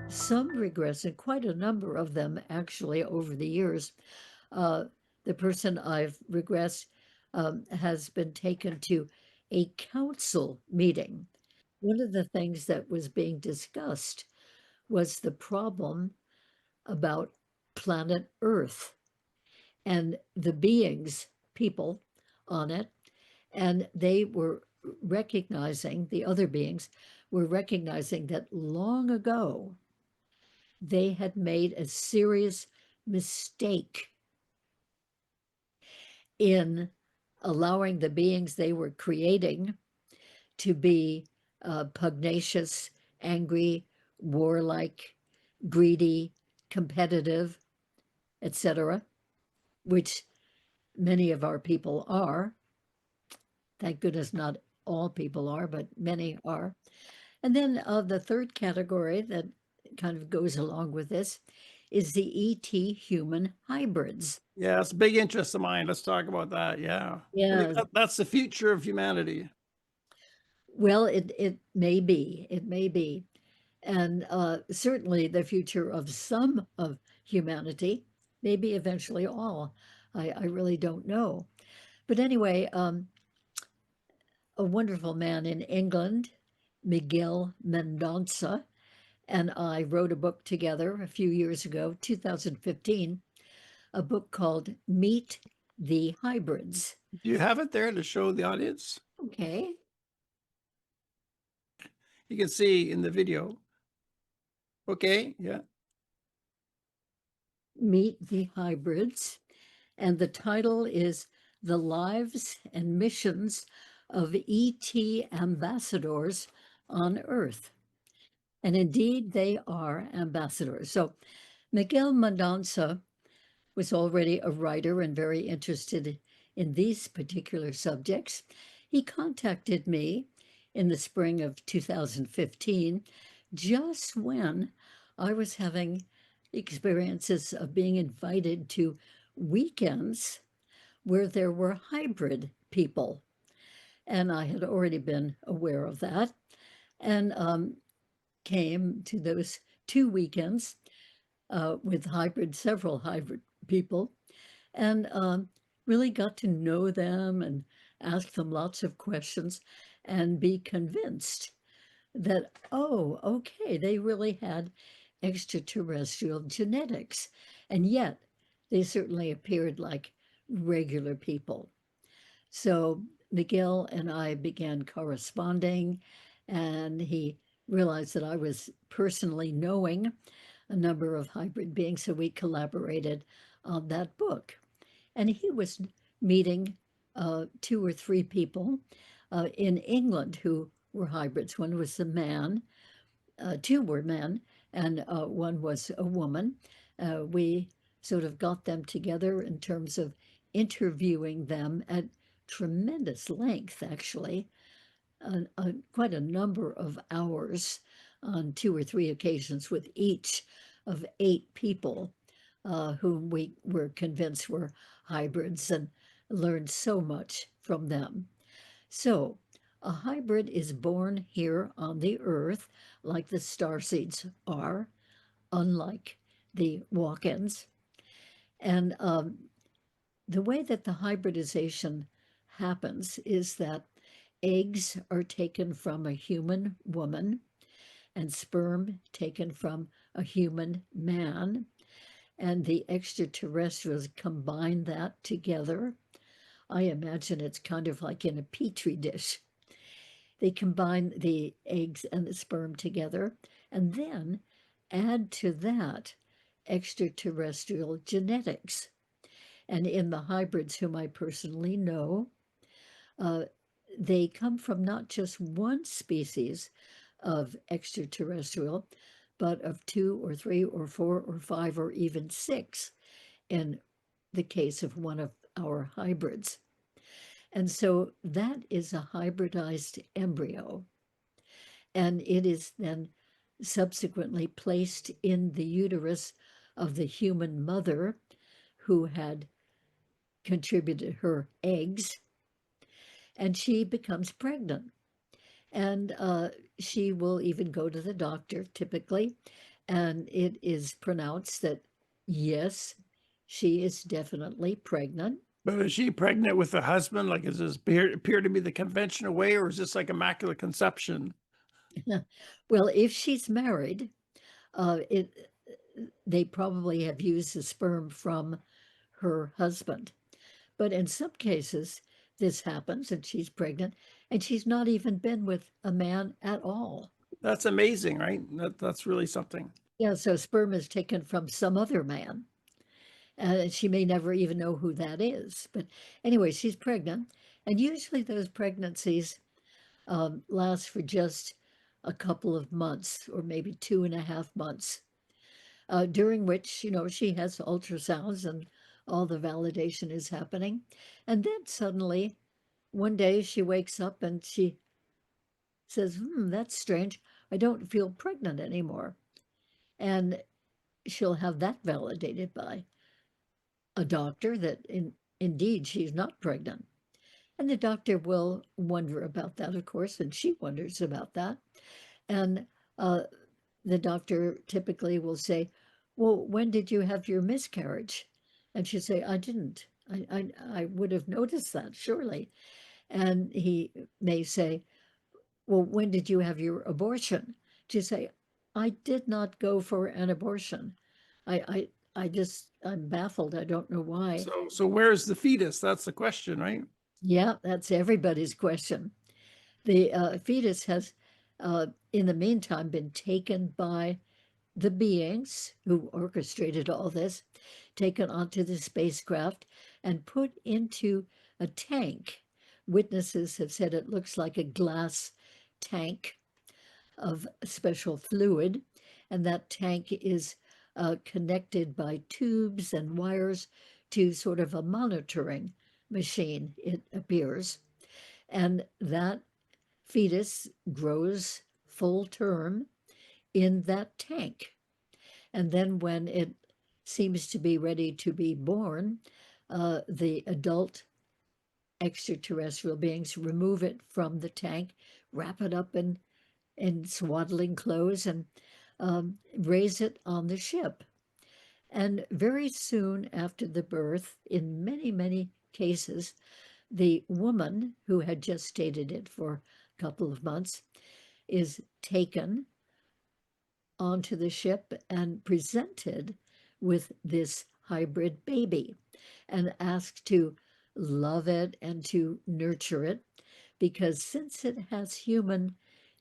some regress, and quite a number of them actually over the years. Uh, the person I've regressed has been taken to a council meeting. One of the things that was being discussed was the problem about planet Earth and the beings, people on it. And they were recognizing, the other beings were recognizing that long ago they had made a serious mistake in allowing the beings they were creating to be pugnacious, angry, warlike, greedy, competitive, etc., which many of our people are. Thank goodness not all people are, but many are. And then the third category that kind of goes along with this is the ET human hybrids. Yeah, it's a big interest of mine. Let's talk about that. Yeah. I think Yeah, that's the future of humanity. well, it may be, it may be. And certainly the future of some of humanity, maybe eventually all. I really don't know. But anyway, a wonderful man in England, Miguel Mendonça, and I wrote a book together a few years ago, 2015, a book called Meet the Hybrids. Do you have it there to show the audience? Okay. You can see in the video. Okay, yeah. Meet the Hybrids. And the title is The Lives and Missions of ET Ambassadors on Earth. And indeed, they are ambassadors. So Miguel Mendonça was already a writer and very interested in these particular subjects. He contacted me in the spring of 2015, just when I was having experiences of being invited to weekends where there were hybrid people. And I had already been aware of that and came to those two weekends with several hybrid people, and really got to know them and ask them lots of questions and be convinced that, oh, okay, they really had extraterrestrial genetics. And yet they certainly appeared like regular people. So Miguel and I began corresponding, and he realized that I was personally knowing a number of hybrid beings, so we collaborated on that book. And he was meeting two or three people in England who were hybrids. One was a man, two were men, and one was a woman. We sort of got them together in terms of interviewing them at tremendous length, actually, quite a number of hours on two or three occasions with each of eight people whom we were convinced were hybrids, and learned so much from them. So a hybrid is born here on the Earth, like the starseeds are, unlike the walk-ins. And the way that the hybridization happens is that eggs are taken from a human woman and sperm taken from a human man, and the extraterrestrials combine that together. I imagine it's kind of like in a petri dish. They combine the eggs and the sperm together and then add to that extraterrestrial genetics. And in the hybrids whom I personally know, uh, they come from not just one species of extraterrestrial, but of two or three or four or five or even six in the case of one of our hybrids. And so that is a hybridized embryo. And it is then subsequently placed in the uterus of the human mother who had contributed her eggs, and she becomes pregnant. And she will even go to the doctor typically and it is pronounced that yes, she is definitely pregnant. But is she pregnant with the husband? Like, does this appear to be the conventional way, or is this like immaculate conception? Well, if she's married, it they probably have used the sperm from her husband. But in some cases, this happens and she's pregnant and she's not even been with a man at all. That's amazing, right? That's really something. Yeah, so sperm is taken from some other man. And she may never even know who that is. But anyway, she's pregnant. And usually those pregnancies last for just a couple of months or maybe 2.5 months, during which, she has ultrasounds and all the validation is happening. And then suddenly, one day she wakes up and she says, that's strange. I don't feel pregnant anymore. And she'll have that validated by a doctor that indeed she's not pregnant. And the doctor will wonder about that, of course, and she wonders about that. And uh, the doctor typically will say, well, when did you have your miscarriage? And she'll say, I didn't. I would have noticed that, surely. And he may say, well, when did you have your abortion? She'll say, I did not go for an abortion. I'm baffled. I don't know why. So where's the fetus? That's the question, right? Yeah, that's everybody's question. The fetus has, in the meantime, been taken by the beings who orchestrated all this, taken onto the spacecraft and put into a tank. Witnesses have said it looks like a glass tank of special fluid, and that tank is connected by tubes and wires to sort of a monitoring machine, it appears. And that fetus grows full term in that tank. And then when it seems to be ready to be born, the adult extraterrestrial beings remove it from the tank, wrap it up in swaddling clothes, and raise it on the ship. And very soon after the birth, in many, many cases, the woman who had gestated it for a couple of months is taken onto the ship and presented with this hybrid baby and asked to love it and to nurture it, because since it has human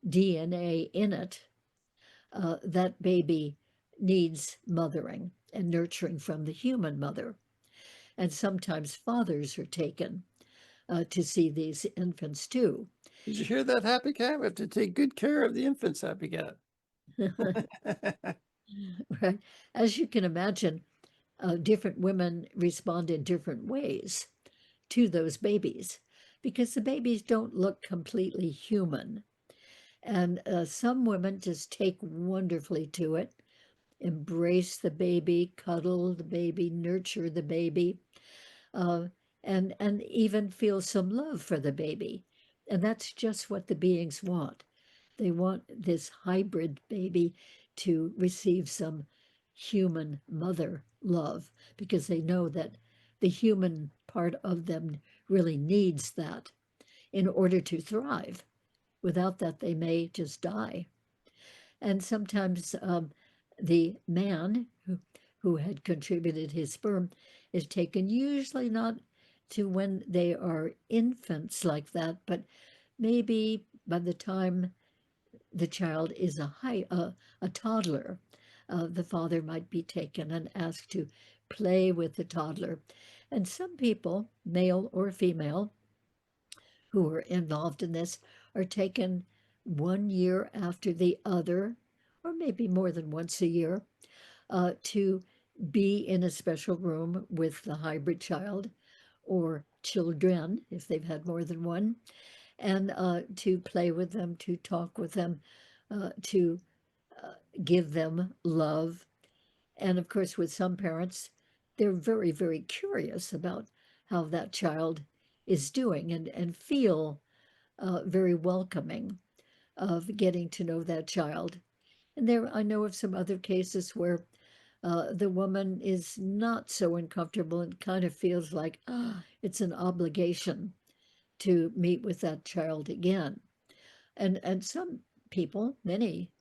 DNA in it, that baby needs mothering and nurturing from the human mother. And sometimes fathers are taken to see these infants too. Did you hear that, Happy Cat? We have to take good care of the infants, Happy Cat. Right? As you can imagine, different women respond in different ways to those babies because the babies don't look completely human. And some women just take wonderfully to it, embrace the baby, cuddle the baby, nurture the baby, uh, and even feel some love for the baby. And that's just what the beings want. They want this hybrid baby to receive some human mother love because they know that the human part of them really needs that in order to thrive. Without that, they may just die. And sometimes the man who had contributed his sperm is taken, usually not to when they are infants like that, but maybe by the time the child is a toddler, the father might be taken and asked to play with the toddler. And some people, male or female, who are involved in this are taken 1 year after the other, or maybe more than once a year, to be in a special room with the hybrid child or children, if they've had more than one, and to play with them, to talk with them, to give them love. And of course, with some parents, they're very, very curious about how that child is doing and feel very welcoming of getting to know that child. And there, I know of some other cases where the woman is not so uncomfortable and kind of feels like it's an obligation to meet with that child again. And some people, many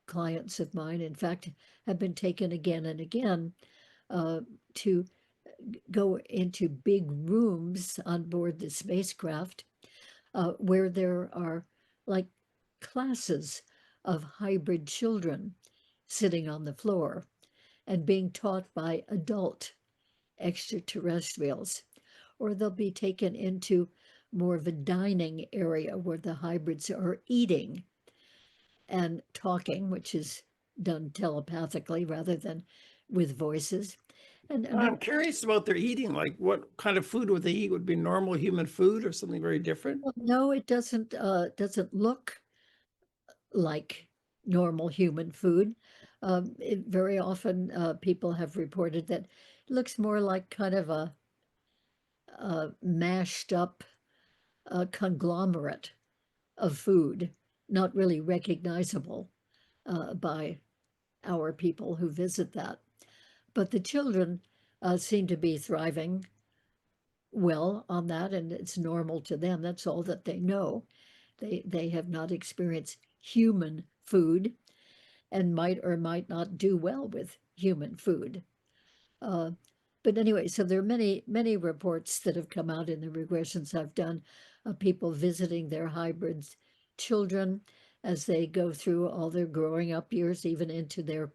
clients of mine, in fact, have been taken again and again uh, to go into big rooms on board the spacecraft where there are like classes of hybrid children sitting on the floor and being taught by adult extraterrestrials. Or they'll be taken into more of a dining area where the hybrids are eating and talking, which is done telepathically rather than with voices. And I'm curious about their eating. Like, what kind of food would they eat? Would it be normal human food or something very different? well, no, it doesn't look like normal human food. Very often, people have reported that it looks more like kind of a mashed up conglomerate of food, not really recognizable by our people who visit that. But the children seem to be thriving well on that, and it's normal to them. That's all that they know. They have not experienced human food and might or might not do well with human food. Uh, but anyway, so there are many reports that have come out in the regressions I've done of people visiting their hybrids children as they go through all their growing up years, even into their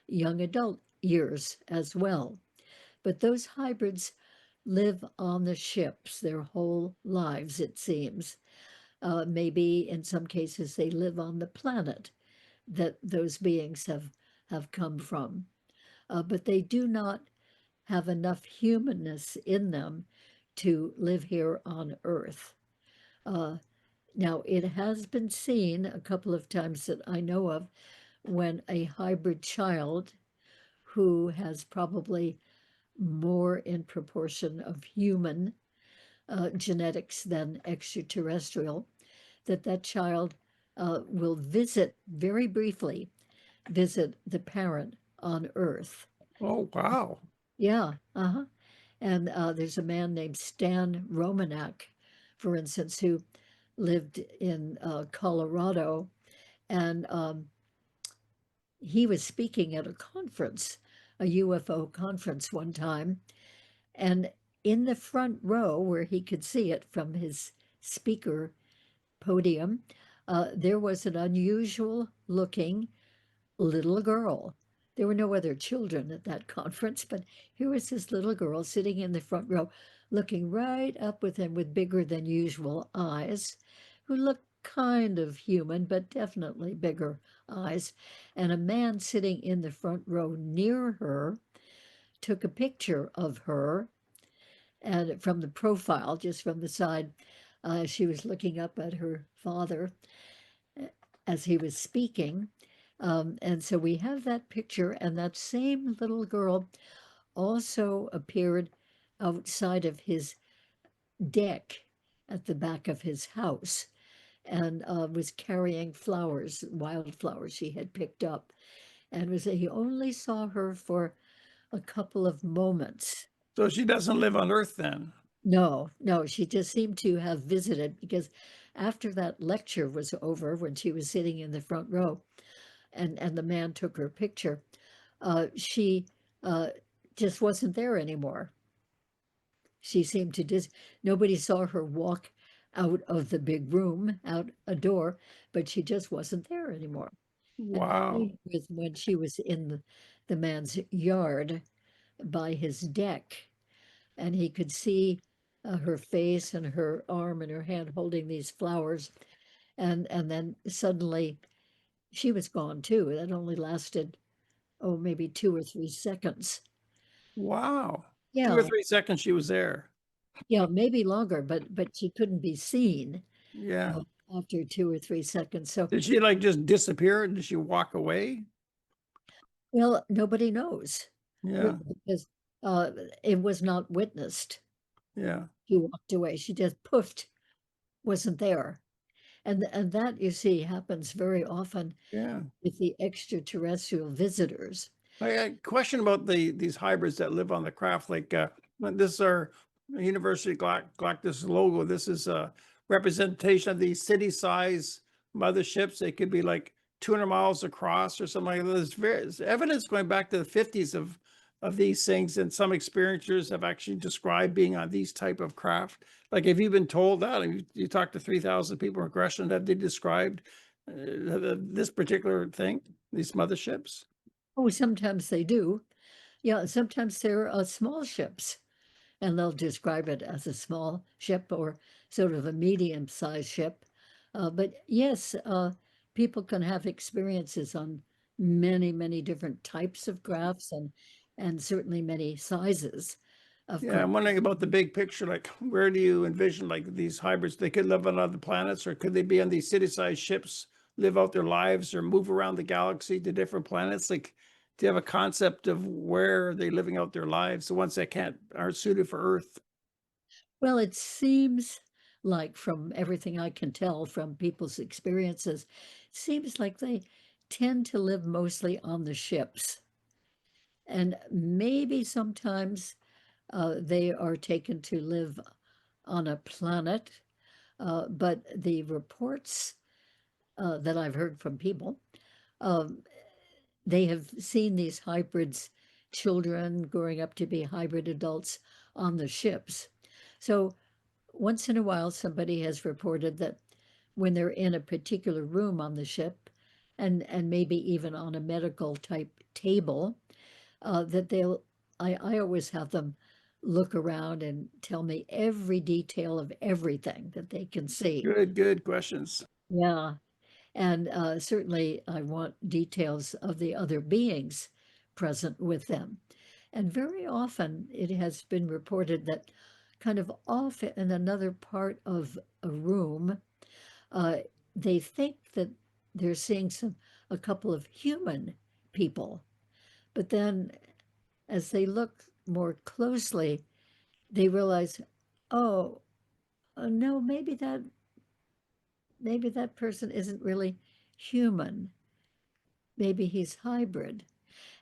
young adult years as well. But those hybrids live on the ships their whole lives, it seems. Maybe in some cases they live on the planet that those beings have come from. But they do not have enough humanness in them to live here on Earth. Uh, Now, it has been seen a couple of times that I know of when a hybrid child who has probably more in proportion of human genetics than extraterrestrial, that child will visit very briefly, visit the parent on Earth. Oh, wow. Yeah, uh-huh. And there's a man named Stan Romanak, for instance, who lived in Colorado, and he was speaking at a conference, a UFO conference one time, and in the front row where he could see it from his speaker podium, there was an unusual looking little girl. There were no other children at that conference, but here was this little girl sitting in the front row, looking right up with him with bigger than usual eyes, who looked kind of human, but definitely bigger eyes. And a man sitting in the front row near her took a picture of her and from the profile, just from the side, she was looking up at her father as he was speaking. And so we have that picture, and that same little girl also appeared outside of his deck at the back of his house and was carrying flowers, wildflowers she had picked up. And was he only saw her for a couple of moments. So she doesn't live on Earth then? No, no, she just seemed to have visited because after that lecture was over, when she was sitting in the front row and the man took her picture, she uh, just wasn't there anymore. She seemed to just, nobody saw her walk out of the big room, out a door, but she just wasn't there anymore. And Wow. it was when she was in the man's yard by his deck, and he could see her face and her arm and her hand holding these flowers. And then suddenly she was gone too. That only lasted, oh, maybe 2 or 3 seconds. Wow. 2 or Yeah, 3 seconds she was there. yeah, maybe longer, but she couldn't be seen Yeah. uh, after 2 or 3 seconds. So, Did she, like, just disappear? Did she walk away? well, nobody knows Yeah. really because uh, it was not witnessed. Yeah. She walked away. She just poofed, wasn't there. And that, you see, happens very often Yeah. with the extraterrestrial visitors. I got a question about these hybrids that live on the craft. Like this is our University Galactus logo. This is a representation of these city-size motherships. They could be like 200 miles across or something like that. There's evidence going back to the 50s of these things, and some experiencers have actually described being on these type of craft. Like, have you been told that? You talked to 3,000 people in Regression, have they described this particular thing, these motherships? Oh, sometimes they do. Yeah, sometimes they're small ships, and they'll describe it as a small ship or sort of a medium-sized ship. But yes, people can have experiences on many, many different types of crafts and certainly many sizes of Yeah, I'm craft. wondering about the big picture. Like, where do you envision like these hybrids? They could live on other planets, or could they be on these city-sized ships, live out their lives, or move around the galaxy to different planets? Like, do you have a concept of where are they living out their lives? The ones that can't aren't suited for Earth. Well, it seems like, from everything I can tell from people's experiences, seems like they tend to live mostly on the ships. And maybe sometimes they are taken to live on a planet. But the reports that I've heard from people, um, they have seen these hybrids, children growing up to be hybrid adults on the ships. So once in a while, somebody has reported that when they're in a particular room on the ship, and maybe even on a medical type table, that I always have them look around and tell me every detail of everything that they can see. Good questions. Yeah. And certainly I want details of the other beings present with them. And very often it has been reported that kind of off in another part of a room, uh, they think that they're seeing a couple of human people. But then as they look more closely, they realize, oh, no, maybe that person isn't really human. Maybe he's hybrid.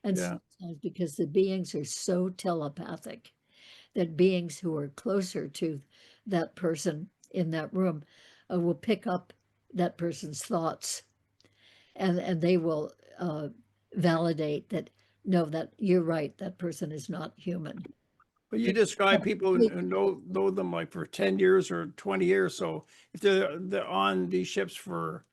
And Yeah. sometimes because the beings are so telepathic that beings who are closer to that person in that room will pick up that person's thoughts, and they will validate that, no, that you're right, that person is not human. But you describe people who know them like for 10 years or 20 years. So if they're on these ships for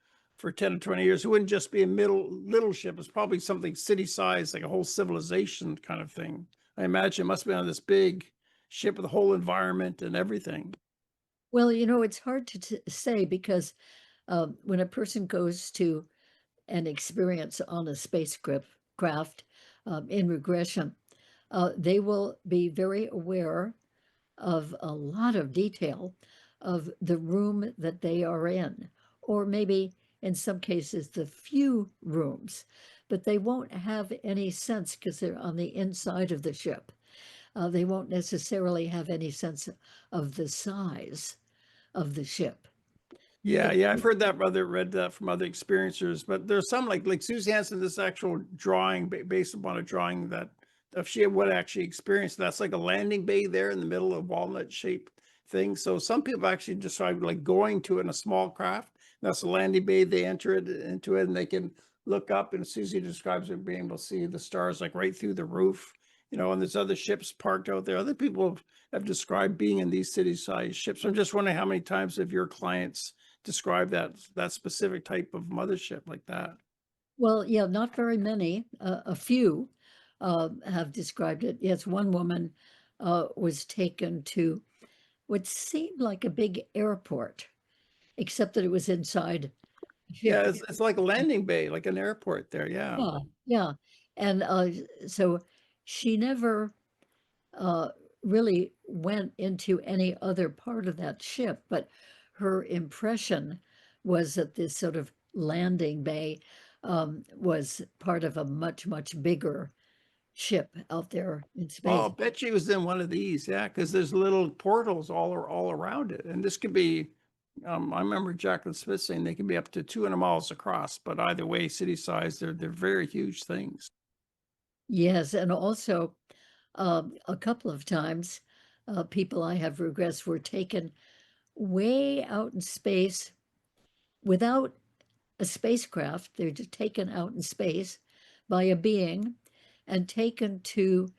10 or 20 years, it wouldn't just be a little ship. It's probably something city size, like a whole civilization kind of thing. I imagine it must be on this big ship with the whole environment and everything. Well, it's hard to say because when a person goes to an experience on a spacecraft craft, in regression, they will be very aware of a lot of detail of the room that they are in, or maybe in some cases the few rooms, but they won't have any sense because they're on the inside of the ship. They won't necessarily have any sense of the size of the ship. Yeah, It, yeah, I've heard that, read that from other experiencers, but there's some like Susie Hansen, this actual drawing based upon a drawing that if she would actually experience, that's like a landing bay there in the middle of walnut shaped thing. So some people actually describe like going to it in a small craft. That's a landing bay. They enter it into it and they can look up, and Susie describes it being able to see the stars like right through the roof, and there's other ships parked out there. Other people have described being in these city-sized ships. I'm just wondering how many times have your clients describe that specific type of mothership like that? well, yeah, not very many. A few have described it. Yes, one woman was taken to what seemed like a big airport, except that it was inside a Yeah, ship. it's like a landing bay, like an airport there, yeah. Yeah, yeah. And so she never uh, really went into any other part of that ship, but her impression was that this sort of landing bay was part of a much, much bigger ship out there in Oh, I space. bet she was in one of these, yeah, because there's little portals all around it, and this could be I remember Jacqueline Smith saying they can be up to 200 miles across, but either way, city size, they're very huge things. Yes, and also a couple of times, people I have regressed were taken way out in space without a spacecraft. They're just taken out in space by a being and taken to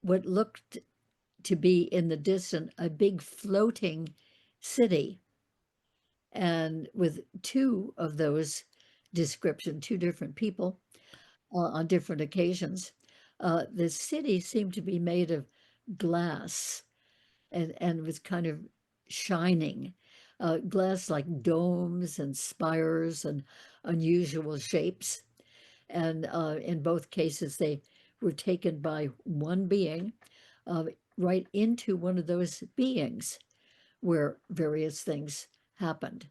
what looked to be in the distance a big floating city. And with two of those description, two different people on different occasions, the city seemed to be made of glass and was kind of shining. Glass like domes and spires and unusual shapes. And in both cases, they were taken by one being uh, right into one of those beings where various things happened.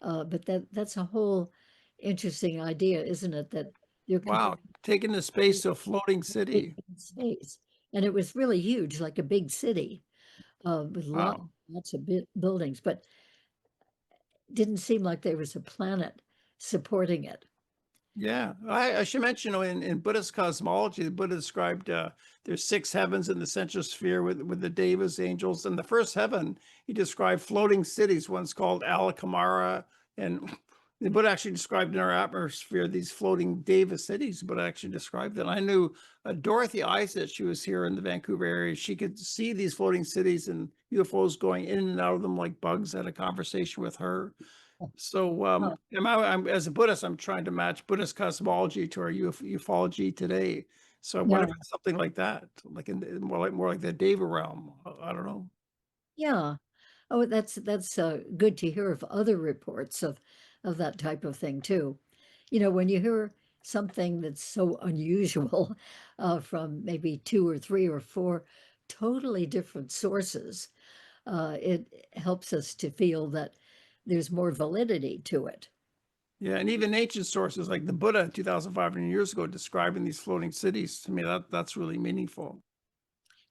But that's a whole interesting idea, isn't it? That there could Wow, taking the space to a floating be city. space, and it was really huge, like a big city with Wow. lots of buildings, but didn't seem like there was a planet supporting it. Yeah, I should mention, in Buddhist cosmology, the Buddha described there's six heavens in the central sphere with the devas, angels, and the first heaven he described floating cities. One's called Alakamara, and the Buddha actually described in our atmosphere these floating deva cities. But actually described it. I knew Dorothy Isaac. She was here in the Vancouver area. She could see these floating cities and UFOs going in and out of them like bugs. I had a conversation with her. So, Oh, as a Buddhist, I'm trying to match Buddhist cosmology to our ufology today. So I wonder yeah, if it's something like that, like more like the Deva realm. I don't know. yeah. Oh, that's good to hear of other reports of that type of thing too. You know, when you hear something that's so unusual from maybe two or three or four totally different sources, it helps us to feel that there's more validity to it. Yeah, and even ancient sources like the Buddha 2,500 years ago describing these floating cities, to me that's really meaningful.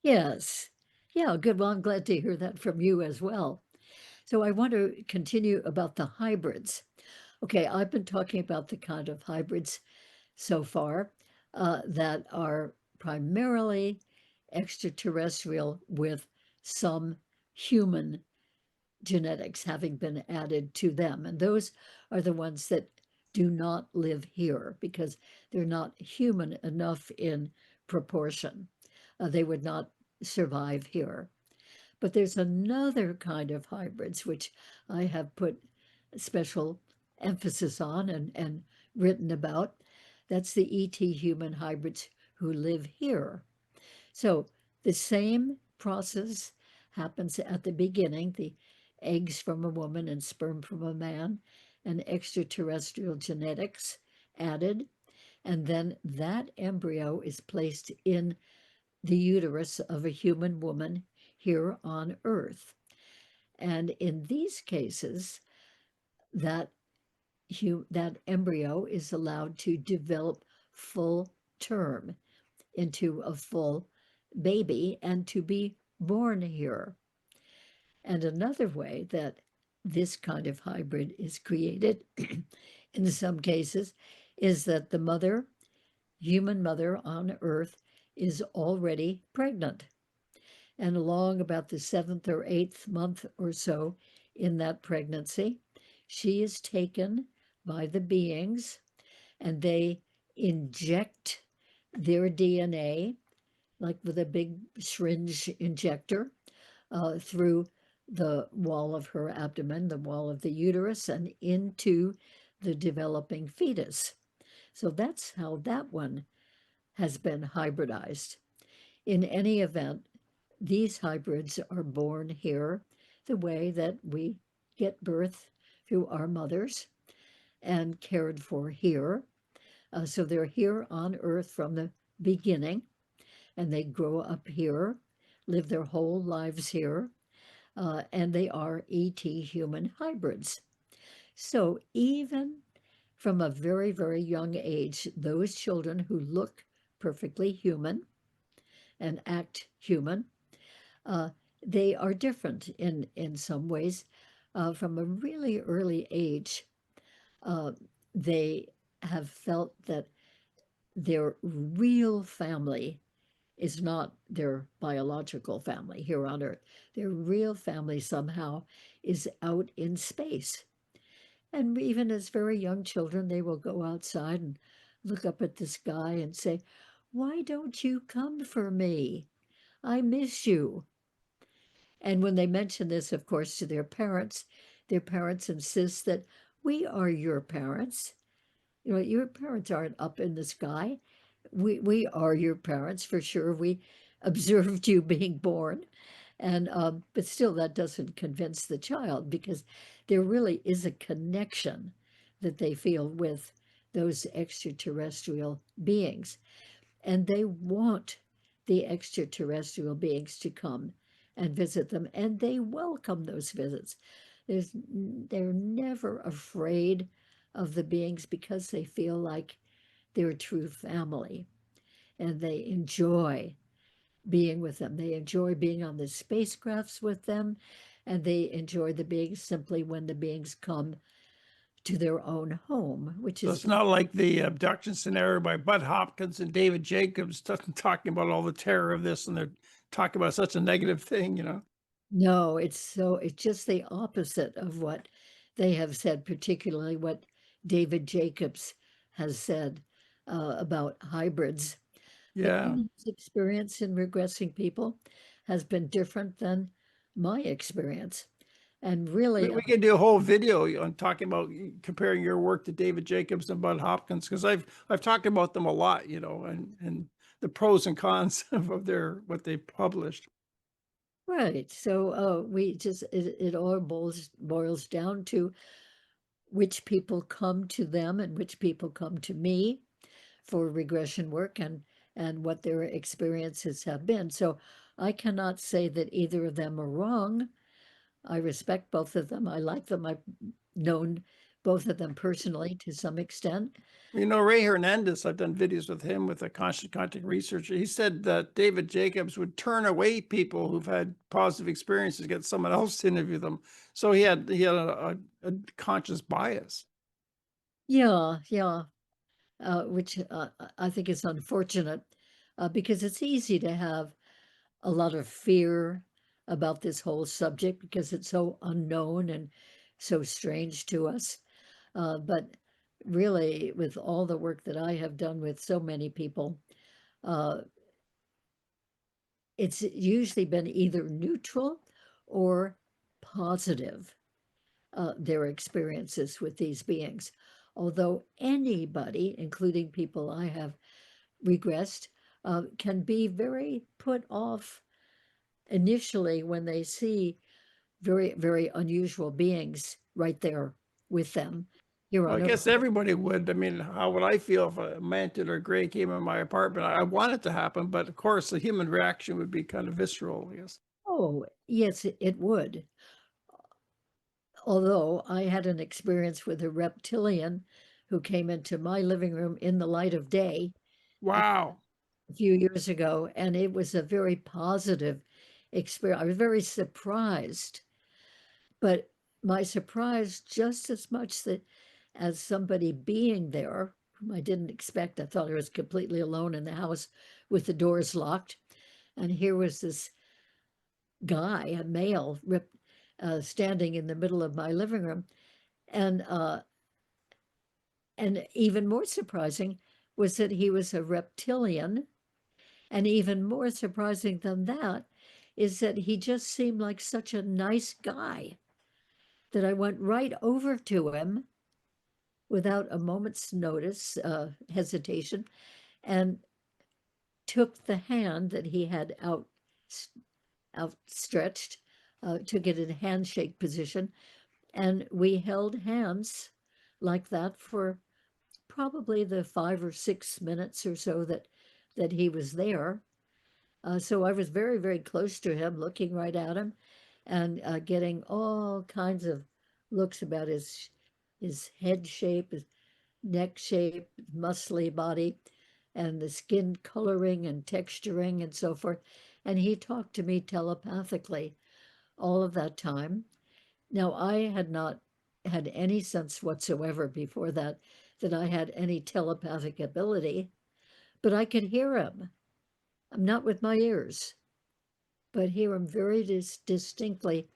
Yes. Yeah, good. Well, I'm glad to hear that from you as well. So I want to continue about the hybrids. Okay, I've been talking about the kind of hybrids so far that are primarily extraterrestrial with some human genetics having been added to them. And those are the ones that do not live here because they're not human enough in proportion. They would not survive here. But there's another kind of hybrids which I have put special emphasis on and written about. That's the ET human hybrids who live here. So the same process happens at the beginning, the eggs from a woman and sperm from a man, and extraterrestrial genetics added. And then that embryo is placed in the uterus of a human woman here on Earth. And in these cases, that that embryo is allowed to develop full term into a full baby and to be born here. And another way that this kind of hybrid is created in some cases is that the mother, human mother on Earth, is already pregnant. And along about the seventh or eighth month or so in that pregnancy, she is taken by the beings and they inject their DNA, like with a big syringe injector, through the wall of her abdomen, the wall of the uterus, and into the developing fetus. So that's how that one has been hybridized. In any event, these hybrids are born here the way that we get birth through our mothers and cared for here. So they're here on Earth from the beginning, and they grow up here, live their whole lives here, and they are ET human hybrids. So even from a very, very young age, those children who look perfectly human and act human, uh, they are different in some ways. from a really early age, uh, they have felt that their real family is not their biological family here on Earth. Their real family somehow is out in space. And even as very young children, they will go outside and look up at the sky and say, "Why don't you come for me? I miss you." And when they mention this, of course, to their parents insist that we are your parents. You know, your parents aren't up in the sky. We are your parents for sure. We observed you being born. And but still that doesn't convince the child because there really is a connection that they feel with those extraterrestrial beings. And they want the extraterrestrial beings to come and visit them, and they welcome those visits. They're never afraid of the beings because they feel like they're a true family, and they enjoy being with them. They enjoy being on the spacecrafts with them, and they enjoy the beings simply when the beings come to their own home, which So is it's not like the abduction scenario by Bud Hopkins and David Jacobs talking about all the terror of this, and they're talking about such a negative thing, you know? no, it's just the opposite of what they have said, particularly what David Jacobs has said about hybrids. But Yeah. his experience in regressing people has been different than my experience. And We, really, we can do a whole video on talking about comparing your work to David Jacobs and Bud Hopkins, because I've talked about them a lot, you know, and the pros and cons of their what they published. right. So we just, it all boils down to which people come to them and which people come to me for regression work and what their experiences have been. So I cannot say that either of them are wrong. I respect both of them. I like them. I've known both of them personally to some extent. You know, Ray Hernandez, I've done videos with him with a constant contact researcher. He said that David Jacobs would turn away people who've had positive experiences, get someone else to interview them. So he had a conscious bias. Yeah, yeah, which I think is unfortunate because it's easy to have a lot of fear about this whole subject because it's so unknown and so strange to us. But really, with all the work that I have done with so many people, uh, it's usually been either neutral or positive, their experiences with these beings. Although anybody, including people I have regressed, can be very put off initially when they see very, very unusual beings right there with them here Well, I on Earth. guess everybody would. I mean, how would I feel if a mantis or gray came in my apartment? I want it to happen, but of course, the human reaction would be kind of visceral, I guess. Oh, yes, it would. Although I had an experience with a reptilian who came into my living room in the light of day Wow. a few years ago, and it was a very positive experience. I was very surprised, but my surprise just as much that as somebody being there whom I didn't expect. I thought I was completely alone in the house with the doors locked, and here was this guy, a male, standing in the middle of my living room, and even more surprising was that he was a reptilian. And even more surprising than that is that he just seemed like such a nice guy that I went right over to him without a moment's notice, hesitation, and took the hand that he had outstretched, took it in handshake position, and we held hands like that for probably the 5 or 6 minutes or so that he was there. So I was very, very close to him, looking right at him, and getting all kinds of looks about his head shape, his neck shape, muscly body, and the skin coloring and texturing and so forth. And he talked to me telepathically all of that time. Now, I had not had any sense whatsoever before that that I had any telepathic ability, but I could hear him. I'm not with my ears, but hear him very distinctly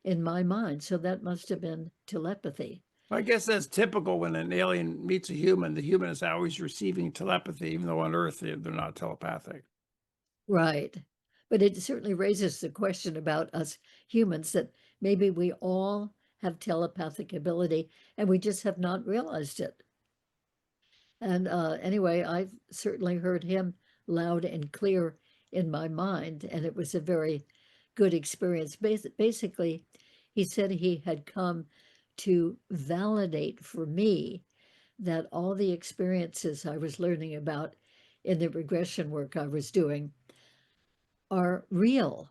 in my mind. So that must have been telepathy. I guess that's typical when an alien meets a human. The human is always receiving telepathy, even though on Earth they're not telepathic. Right. But it certainly raises the question about us humans that maybe we all have telepathic ability and we just have not realized it. And anyway, I've certainly heard him loud and clear in my mind, and it was a very good experience. Basically, he said he had come to validate for me that all the experiences I was learning about in the regression work I was doing are real,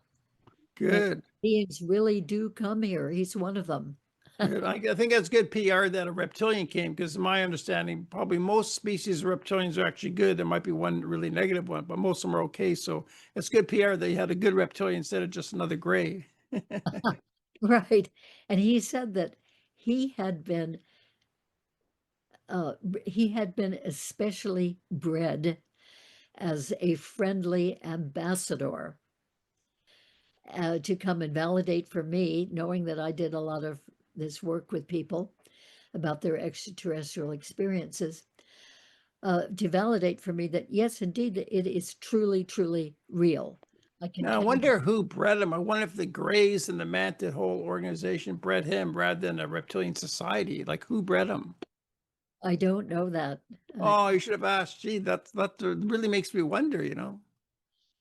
that Good. beings really do come here. He's one of them. Good. I think that's good PR that a reptilian came, because my understanding, probably most species of reptilians are actually good. There might be one really negative one, but most of them are okay. So it's good PR that you had a good reptilian instead of just another gray. Right. And he said that he had been he had been especially bred as a friendly ambassador to come and validate for me, knowing that I did a lot of this work with people about their extraterrestrial experiences, to validate for me that, yes, indeed, it is truly, truly real. I can Now, I count. wonder who bred him. I wonder if the Greys and the Mantid whole organization bred him rather than a reptilian society. Like, who bred him? I don't know that. Oh, you should have asked. Gee, that really makes me wonder.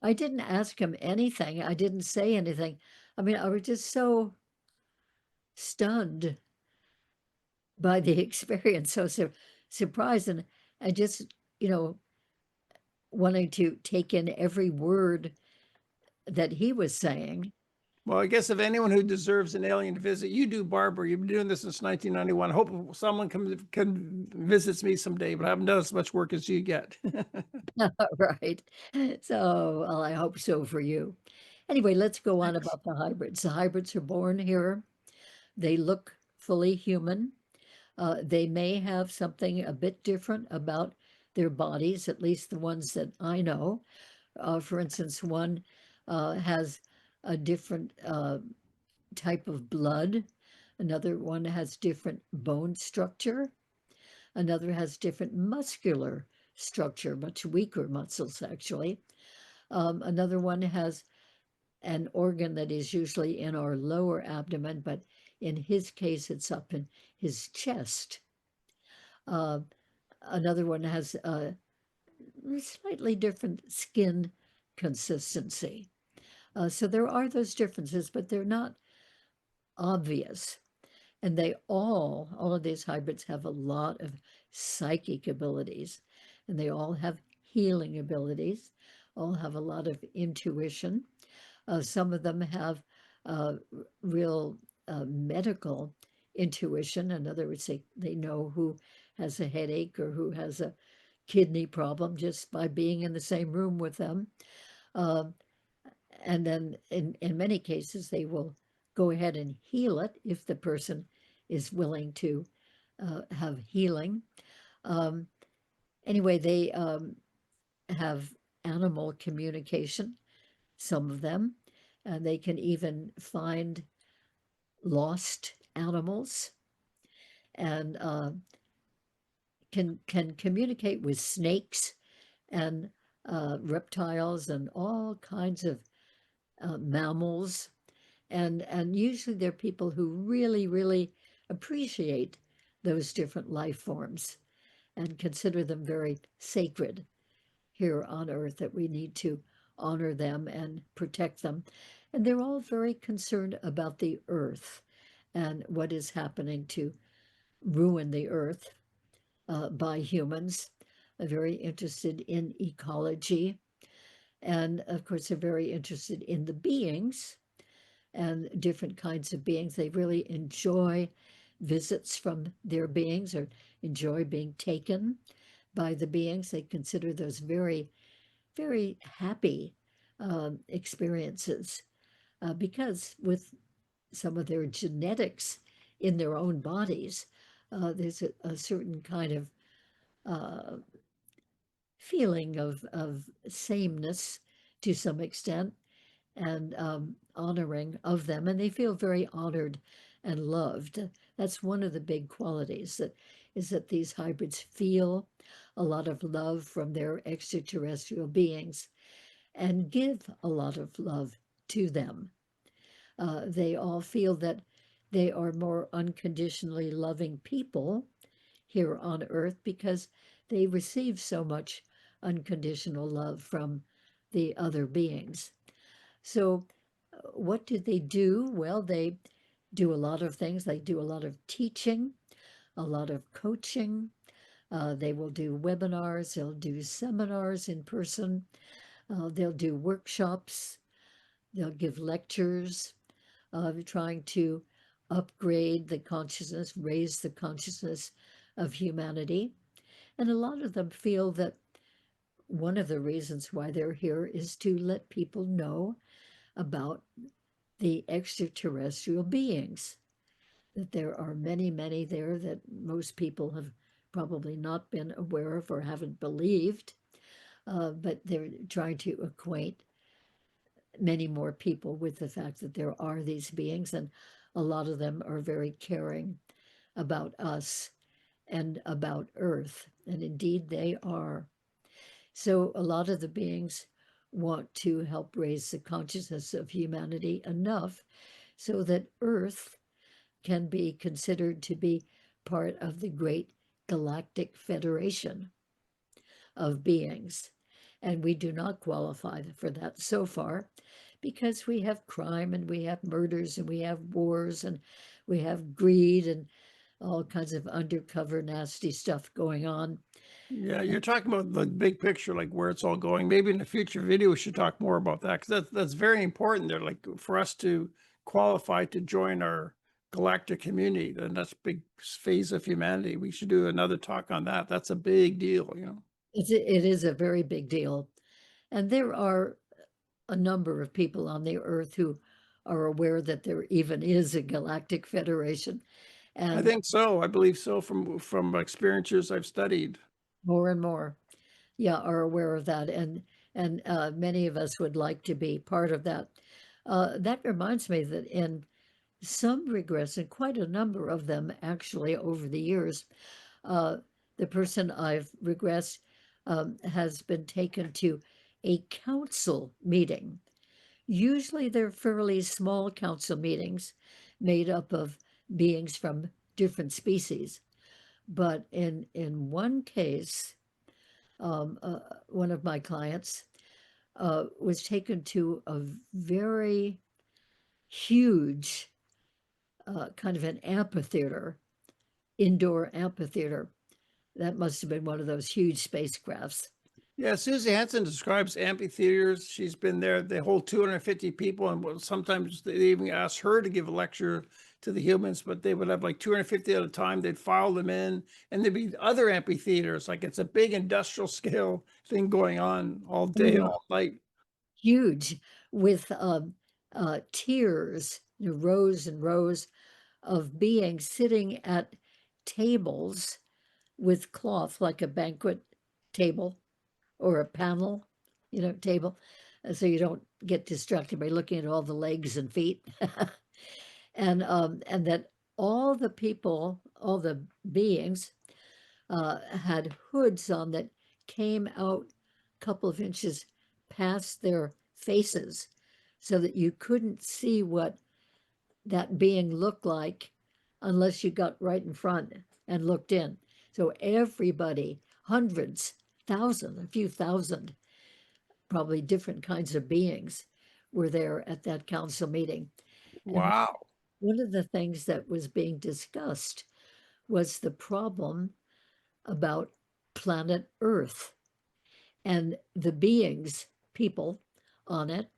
I didn't ask him anything. I didn't say anything. I mean, I was just so stunned by the experience, so surprised, and I just, you know, wanting to take in every word that he was saying. Well, I guess if anyone who deserves an alien to visit, you do, Barbara. You've been doing this since 1991. I hope someone can visits me someday, but I haven't done as much work as you get. Right. So, well, I hope so for you. Anyway, let's go on Thanks. about the hybrids. The hybrids are born here. They look fully human. They may have something a bit different about their bodies, at least the ones that I know. For instance, one has a different type of blood. Another one has different bone structure. Another has different muscular structure, much weaker muscles, actually. Another one has an organ that is usually in our lower abdomen, but in his case, it's up in his chest. Uh, Another one has a slightly different skin consistency. So there are those differences, but they're not obvious. And they all of these hybrids have a lot of psychic abilities, and they all have healing abilities, all have a lot of intuition. Some of them have real medical intuition. In other words, they know who has a headache or who has a kidney problem just by being in the same room with them. Uh, and then in many cases, they will go ahead and heal it if the person is willing to have healing. Um, anyway, they have animal communication, some of them, and they can even find lost animals and can communicate with snakes and reptiles and all kinds of mammals. And usually they're people who really, really appreciate those different life forms and consider them very sacred here on Earth, that we need to honor them and protect them. And they're all very concerned about the Earth and what is happening to ruin the Earth by humans. Very interested in ecology. And of course, they're very interested in the beings and different kinds of beings. They really enjoy visits from their beings or enjoy being taken by the beings. They consider those very, very happy experiences because with some of their genetics in their own bodies. There's a certain kind of feeling of sameness to some extent, and honoring of them, and they feel very honored and loved. That's one of the big qualities, that is that these hybrids feel a lot of love from their extraterrestrial beings and give a lot of love to them. They all feel that they are more unconditionally loving people here on Earth because they receive so much unconditional love from the other beings. So, what do they do? Well, they do a lot of things. They do a lot of teaching, a lot of coaching. They will do webinars, they'll do seminars in person, they'll do workshops, they'll give lectures, trying to upgrade the consciousness, raise the consciousness of humanity. And a lot of them feel that one of the reasons why they're here is to let people know about the extraterrestrial beings, that there are many, many there that most people have probably not been aware of or haven't believed, but they're trying to acquaint many more people with the fact that there are these beings, and a lot of them are very caring about us and about Earth, and indeed they are. So a lot of the beings want to help raise the consciousness of humanity enough so that Earth can be considered to be part of the great galactic federation of beings. And we do not qualify for that so far because we have crime and we have murders and we have wars and we have greed and all kinds of undercover nasty stuff going on. Yeah, you're talking about the big picture, like where it's all going. Maybe in a future video, we should talk more about that because that's very important there. Like for us to qualify to join our galactic community, and that's a big phase of humanity. We should do another talk on that. That's a big deal, you know. It is a very big deal. And there are a number of people on the Earth who are aware that there even is a galactic federation. I And think so. I believe so from experiences I've studied. more and more, yeah, are aware of that. And many of us would like to be part of that. That reminds me that in some regrets, and quite a number of them actually over the years, uh, the person I've regressed has been taken to a council meeting. Usually they're fairly small council meetings made up of beings from different species. But in one case, one of my clients was taken to a very huge kind of an amphitheater, indoor amphitheater. That must have been one of those huge spacecrafts. Yeah, Susie Hansen describes amphitheaters. She's been there. They hold 250 people, and sometimes they even ask her to give a lecture to the humans, but they would have like 250 at a time. They'd file them in, and there'd be other amphitheaters. Like it's a big industrial scale thing going on all day and all night. Huge, with tiers, rows and rows of beings sitting at tables with cloth, like a banquet table or a panel, table, so you don't get distracted by looking at all the legs and feet. And that all the people, all the beings, had hoods on that came out a couple of inches past their faces so that you couldn't see what that being looked like unless you got right in front and looked in. So everybody, hundreds, thousands, a few thousand, probably different kinds of beings were there at that council meeting. And Wow. one of the things that was being discussed was the problem about planet Earth and the beings, people on it.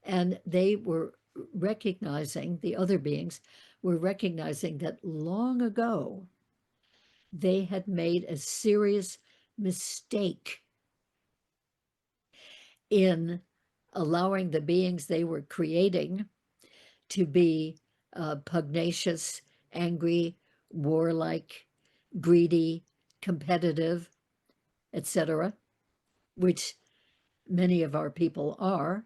And they were recognizing, the other beings were recognizing that long ago they had made a serious mistake in allowing the beings they were creating to be pugnacious angry, warlike, greedy, competitive, etc., which many of our people are.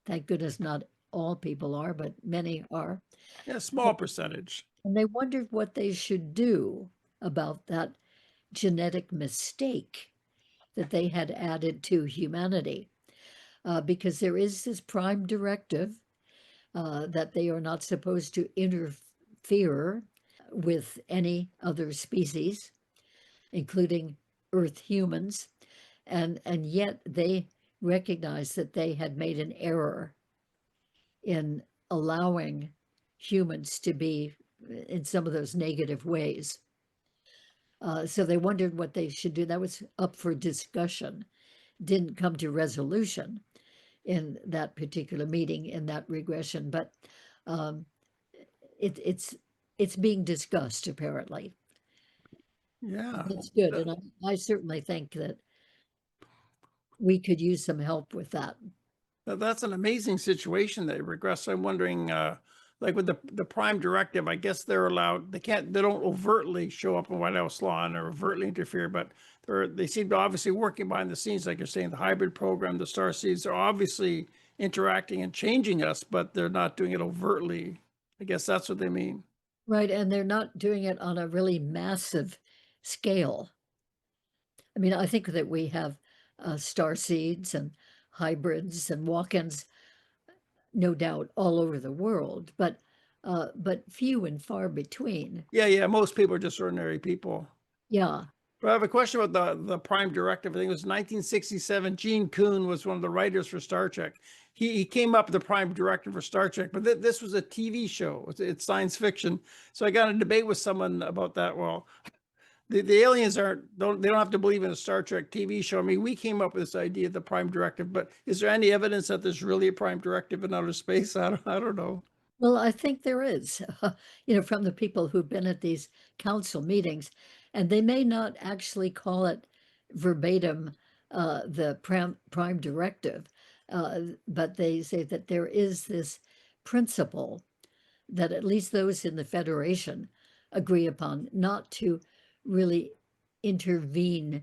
Thank goodness not all people are, but many are. Yeah, small percentage. And they wondered what they should do about that genetic mistake that they had added to humanity. Because there is this prime directive that they are not supposed to interfere with any other species, including Earth humans, and yet they recognized that they had made an error in allowing humans to be in some of those negative ways. So they wondered what they should do. That was up for discussion, didn't come to resolution in that particular meeting, in that regression, but um, it's being discussed apparently. Yeah. That's good, and I certainly think that we could use some help with that. That's an amazing situation that regress. I'm wondering, like with the prime directive, I guess they're allowed. They don't overtly show up in White House law and or overtly interfere, but they seem to obviously working behind the scenes, like you're saying, the hybrid program, the star seeds are obviously interacting and changing us, but they're not doing it overtly. I guess that's what they mean. Right, and they're not doing it on a really massive scale. I mean, I think that we have star seeds and hybrids and walk-ins, no doubt, all over the world, but few and far between. Yeah, yeah. Most people are just ordinary people. Yeah. But I have a question about the prime directive. I think it was 1967. Gene Coon was one of the writers for Star Trek. He came up with the prime directive for Star Trek, but this was a TV show. It's science fiction. So I got in a debate with someone about that. Well, the aliens don't have to believe in a Star Trek TV show. I mean, we came up with this idea of the prime directive, but is there any evidence that there's really a prime directive in outer space? I don't know. Well, I think there is, from the people who've been at these council meetings, and they may not actually call it verbatim the prime directive, but they say that there is this principle that at least those in the Federation agree upon, not to really intervene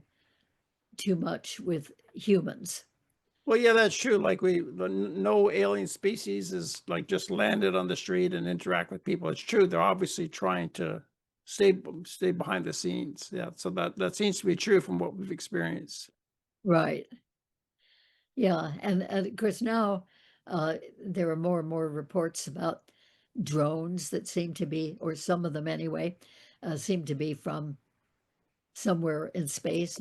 too much with humans. Well, yeah, that's true. Like no alien species is like just landed on the street and interact with people. It's true. They're obviously trying to stay behind the scenes. Yeah. So that seems to be true from what we've experienced. Right. Yeah. And of course, now there are more and more reports about drones that seem to be, or some of them anyway, seem to be from somewhere in space,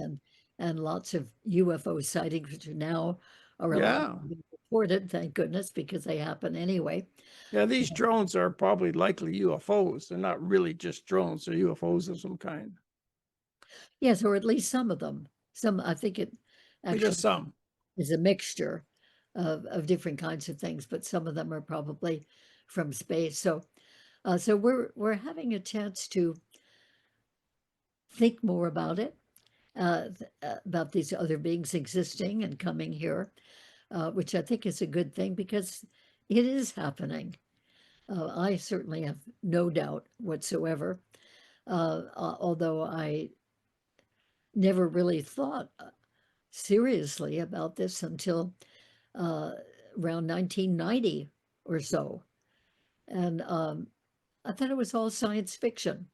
and lots of UFO sightings, which now are allowed Yeah. to be reported, thank goodness, because they happen anyway. Yeah. These drones are probably likely UFOs. They're not really just drones. They're UFOs of some kind. Yes, or at least some of them. Some, I think it But just actually some. is a mixture of different kinds of things, but some of them are probably from space. So we're having a chance to think more about it, about these other beings existing and coming here, which I think is a good thing because it is happening. I certainly have no doubt whatsoever, although I never really thought seriously about this until uh, around 1990 or so. And I thought it was all science fiction.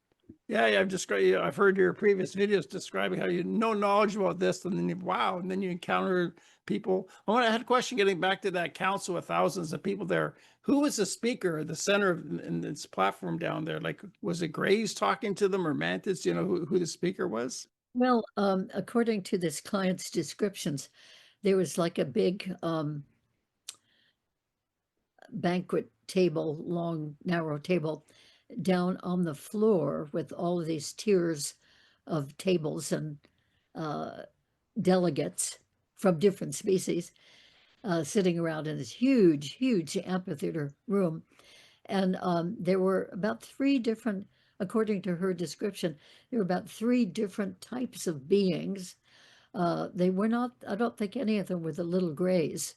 Yeah, yeah, I've heard your previous videos describing how you no knowledge about this, and then wow, and then you encounter people. I had a question getting back to that council with thousands of people there. Who was the speaker, the center of in this platform down there? Like, was it Grays talking to them or Mantis? You know who the speaker was? Well, according to this client's descriptions, there was like a big banquet table, long, narrow table, down on the floor with all of these tiers of tables and uh, delegates from different species sitting around in this huge, huge amphitheater room. And there were about three different, according to her description, there were about three different types of beings. They were not, I don't think any of them were the little grays,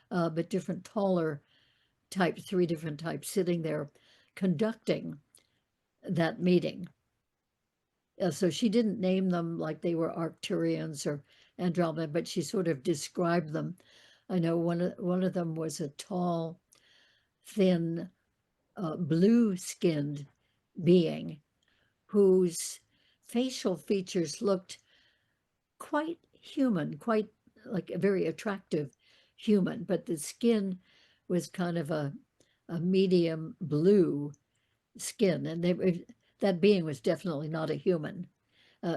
but different taller types, three different types sitting there conducting that meeting. So she didn't name them like they were Arcturians or Andromeda, but she sort of described them. I know one of them was a tall, thin, blue-skinned being whose facial features looked quite human, quite like a very attractive human, but the skin was kind of a medium blue skin, and that being was definitely not a human.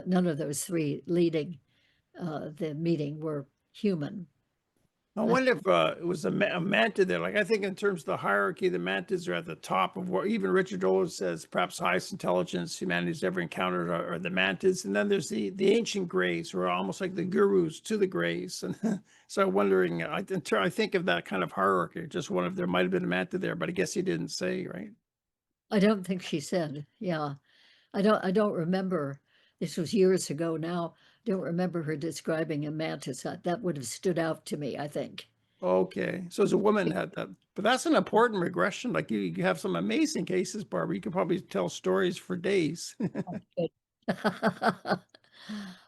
None of those three leading the meeting were human. I wonder if it was a manta there. Like I think in terms of the hierarchy, the mantas are at the top of what even Richard Dawes says perhaps highest intelligence humanity's ever encountered are the mantas, and then there's the ancient greys who are almost like the gurus to the greys. And so I'm wondering, I think of that kind of hierarchy. Just one of there might have been a manta there, but I guess he didn't say, right? I don't think she said, yeah. I don't remember. This was years ago now. I don't remember her describing a mantis. That would have stood out to me, I think. Okay, so as a woman had that, but that's an important regression. Like you have some amazing cases, Barbara. You could probably tell stories for days.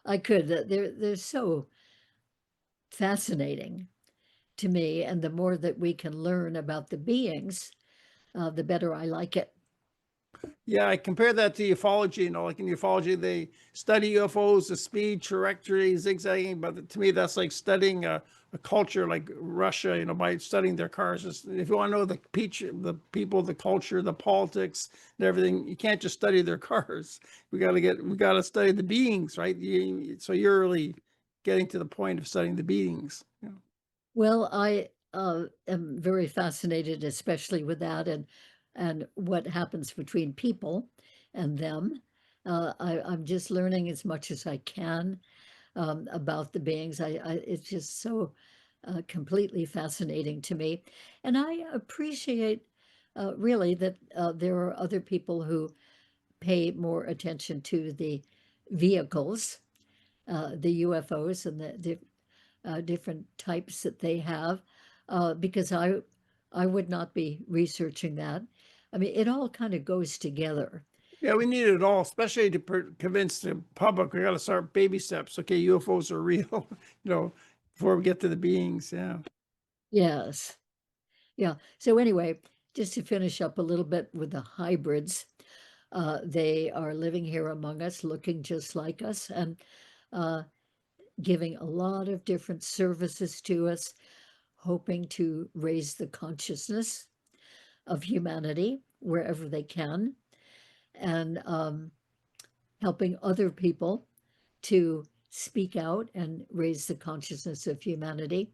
I could. They're so fascinating to me, and the more that we can learn about the beings, the better I like it. Yeah, I compare that to ufology. Like in ufology, they study UFOs, the speed, trajectory, zigzagging. But to me, that's like studying a culture like Russia. By studying their cars. Just, if you want to know the people, the culture, the politics, and everything, you can't just study their cars. We got to study the beings, right? So you're really getting to the point of studying the beings. Yeah. Well, I am very fascinated, especially with that and what happens between people and them. I'm just learning as much as I can about the beings. It's just so completely fascinating to me, and I appreciate really that there are other people who pay more attention to the vehicles, the UFOs, and the different types that they have, because I would not be researching that. I mean, it all kind of goes together. Yeah, we need it all, especially to convince the public. We got to start baby steps. Okay, UFOs are real, before we get to the beings. Yeah. Yes. Yeah. So anyway, just to finish up a little bit with the hybrids, they are living here among us, looking just like us, and uh, giving a lot of different services to us, hoping to raise the consciousness of humanity wherever they can, and helping other people to speak out and raise the consciousness of humanity.